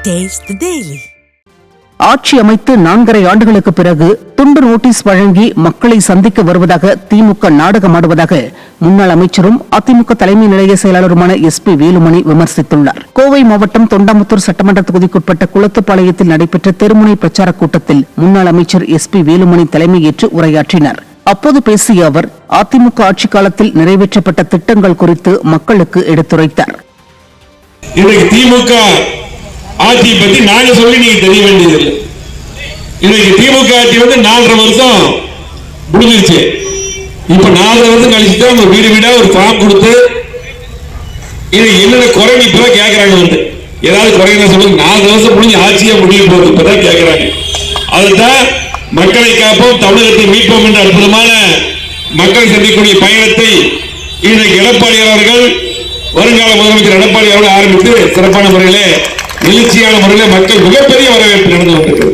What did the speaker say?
Taste the Daily. ஆட்சி அமைத்து 4.5 ஆண்டுகளுக்கு பிறகு துண்டு நோட்டீஸ் வழங்கி மக்களை சந்திக்க வருவதாக திமுக நாடகமாடுவதாக முன்னாள் அமைச்சரும் அதிமுக தலைமை நிலைய செயலாளருமான SP வேலுமணி விமர்சித்துள்ளார். கோவை மாவட்டம் தொண்டாமுத்தூர் சட்டமன்ற தொகுதிக்குட்பட்ட குளத்துப்பாளையத்தில் நடைபெற்ற தெருமுனை பிரச்சார கூட்டத்தில் முன்னாள் அமைச்சர் SP வேலுமணி தலைமையேற்று உரையாற்றினார். அப்போது பேசிய அவர் அதிமுக ஆட்சி காலத்தில் நிறைவேற்றப்பட்ட திட்டங்கள் குறித்து மக்களுக்கு எடுத்துரைத்தார். திமுக ஆட்சி பத்தி நாங்க சொல்லி நீங்க தெரிய வேண்டியதில்லை. இன்னைக்கு திமுக ஆட்சி 4.5 வருஷம் முடிஞ்சிருச்சு. இப்ப 4 வருஷம் கழிச்சுதான் அவங்க வீடு வீடா ஒரு ஃபார்ம் கொடுத்து இது என்னென்ன குறை இப்பதான் கேட்கறாங்க. ஏதாவது குறைங்க சொல்லுங்க. 4 வருஷம் முடிஞ்சு ஆட்சியை முடிய போகுது இப்பதான் கேட்கறாங்க. அதுதான் மக்களை காப்போம் தமிழகத்தை மீட்போம் என்ற அற்புதமான மக்கள் சந்திக்கக்கூடிய பயணத்தை இன்றைக்கு எடப்பாடி அவர்கள் வருங்கால முதலமைச்சர் எடப்பாடி அவர்கள் ஆரம்பித்து சிறப்பான முறையிலே எழுச்சியான முறையில் மக்கள் மிகப்பெரிய வரவேற்பு நடந்து கொண்டிருக்கிறார்.